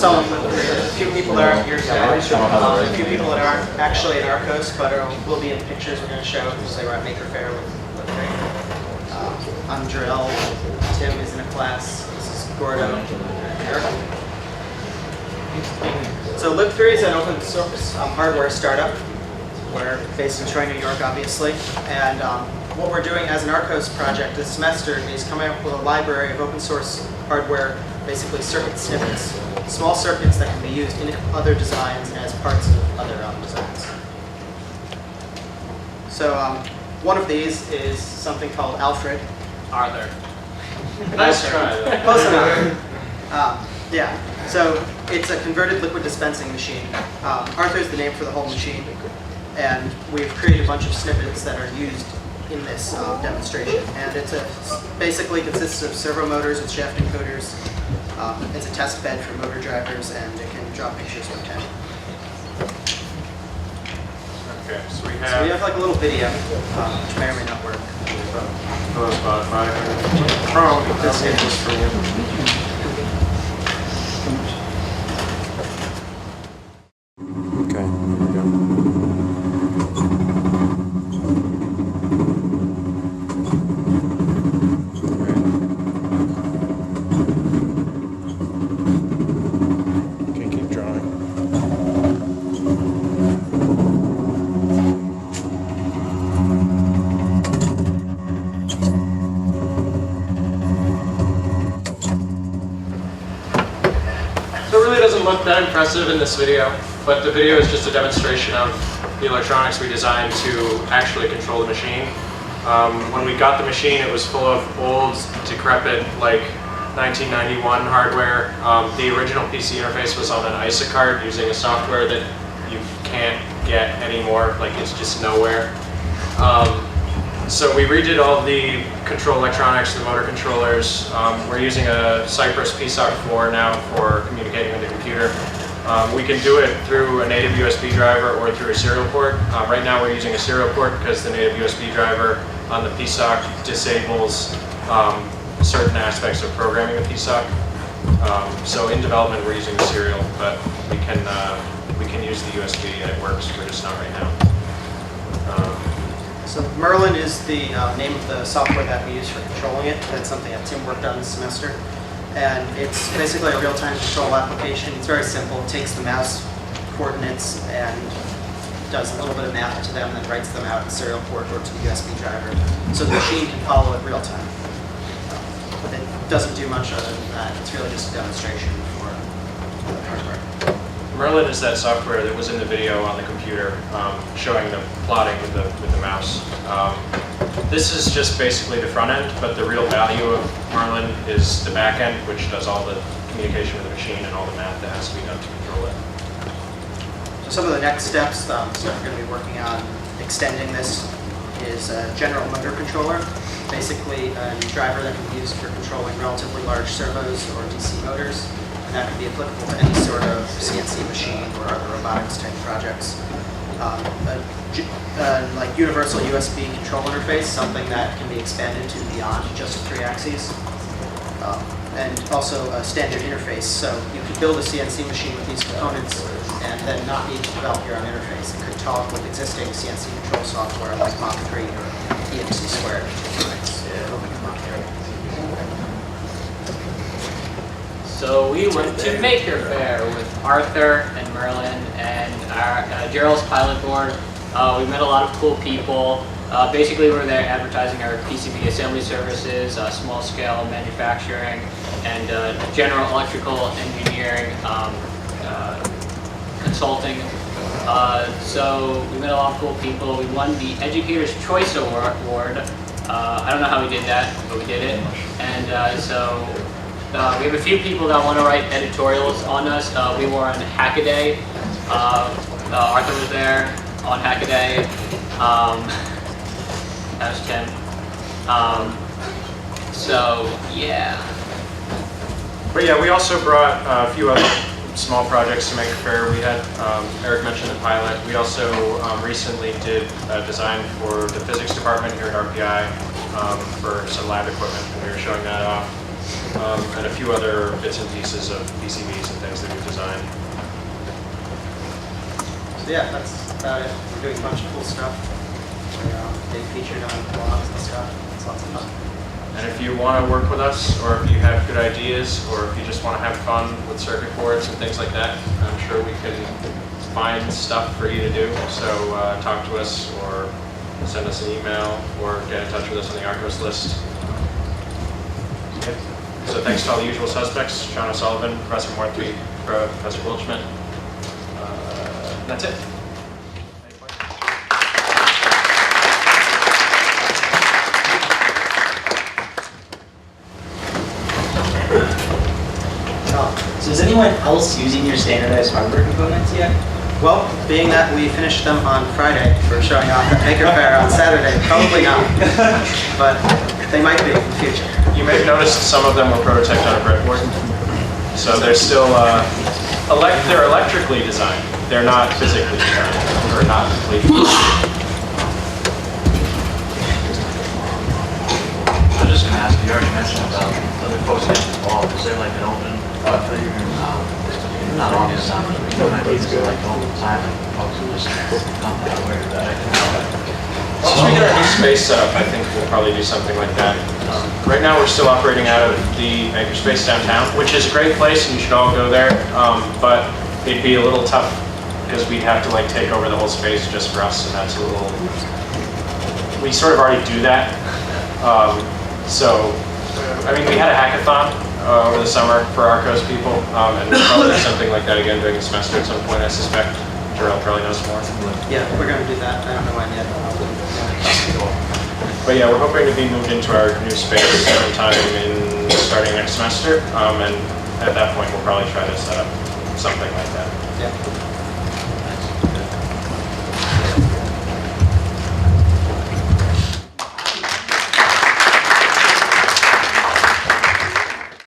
some, a few people that aren't here today, a few people that aren't actually at RCOS, but will be in the pictures we're going to show because they were at Maker Faire with I'm Drill, Tim is in a class, this is Gordo, and Eric. So LIB3 is an open source hardware startup. We're based in Troy, New York, obviously, and what we're doing as an RCOS project this semester is coming up with a library of open source hardware, basically circuit snippets, small circuits that can be used in other designs as parts of other designs. So one of these is something called Alfred. Arthur. Nice try. Close enough. Yeah, so it's a converted liquid dispensing machine. Arthur is the name for the whole machine, and we've created a bunch of snippets that are used in this demonstration. And it's basically consists of servo motors with shaft encoders. It's a test bed for motor drivers, and it can draw pictures with 10. Okay, so we So we have have like a little video, which may or may not work. Spotify. Oh, this is for you. Okay, here we go. Okay, keep drawing. So it really doesn't look that impressive in this video, but the video is just a demonstration of the electronics we designed to actually control the machine. When we got the machine, it was full of old, decrepit, like 1991 hardware. The original PC interface was on an ISA card using a software that you can't get anymore, like it's just nowhere. So we redid all the control electronics, the motor controllers. We're using a Cypress PSOC 4 now for communicating with the computer. We can do it through a native USB driver or through a serial port. Right now we're using a serial port because the native USB driver on the PSOC disables certain aspects of programming a PSOC. So in development we're using the serial, but we can use the USB and it works. We're just not right now. So Merlin is the name of the software that we use for controlling it. That's something that Tim worked on this semester. And it's basically a real-time control application. It's very simple. It takes the mouse coordinates and does a little bit of math to them, and then writes them out in serial port or to the USB driver. So the machine can follow it real-time. It doesn't do much other than that. It's really just a demonstration for the hardware. Merlin is that software that was in the video on the computer showing the plotting with the mouse. This is just basically the front end, but the real value of Merlin is the back end, which does all the communication with the machine and all the math that has to be done to control it. So some of the next steps that we're going to be working on extending this is a general motor controller, basically a driver that can be used for controlling relatively large servos or DC motors. And that can be applicable to any sort of CNC machine or other robotics type projects. Like universal USB control interface, something that can be expanded to beyond just 3 axes. And also a standard interface, so you could build a CNC machine with these components and then not need to develop your own interface. It could talk with existing CNC control software like Mach 3 or EMC squared. So we went to Maker Faire with Arthur and Merlin and our Gerald's pilot board. We met a lot of cool people. Basically, we're there advertising our PCB assembly services, small scale manufacturing, and general electrical engineering consulting. So we met a lot of cool people. We won the Educator's Choice Award. I don't know how we did that, but we did it. And we have a few people that want to write editorials on us. We were on Hackaday. Arthur was there on Hackaday. That was Tim. So yeah. But yeah, we also brought a few other small projects to Maker Faire. We had, Eric mentioned the pilot. We also recently did a design for the physics department here at RPI for some lab equipment, and we were showing that off. and a few other bits and pieces of PCBs and things that we've designed. So yeah, that's about it. We're doing a bunch of cool stuff. They featured on blogs and stuff. It's lots of fun. And if you want to work with us, or if you have good ideas, or if you just want to have fun with circuit boards and things like that, I'm sure we can find stuff for you to do. So talk to us, or send us an email, or get in touch with us on the RCOS list. Okay. So thanks to all the usual suspects, Sean O'Sullivan, Professor Morthy, Professor Wilchman. That's it. Any questions? So is anyone else using your standardized hardware components yet? Well, being that we finished them on Friday for showing off at Maker Fair on Saturday, probably not. But they might be in the future. You may have noticed some of them were prototyped on a breadboard. So they're still, they're electrically designed. They're not physically designed, or not completely. I was just going to ask, you already mentioned about other folks getting involved. Is there like an open, not on this time, but is there like an open time and folks who just come that way or that? Once we get our new space set up, I think we'll probably do something like that. Right now, we're still operating out of the Makerspace downtown, which is a great place, and you should all go there. But it'd be a little tough because we'd have to like take over the whole space just for us, and that's a little. We sort of already do that. So, I mean, we had a hackathon over the summer for RCOS people, and we'll probably do something like that again during the semester at some point, I suspect. Jarrell probably knows more. Yeah, we're going to do that. I don't know when yet. But yeah, we're hoping to be moved into our new space sometime starting next semester, and at that point we'll probably try to set up something like that. Yeah.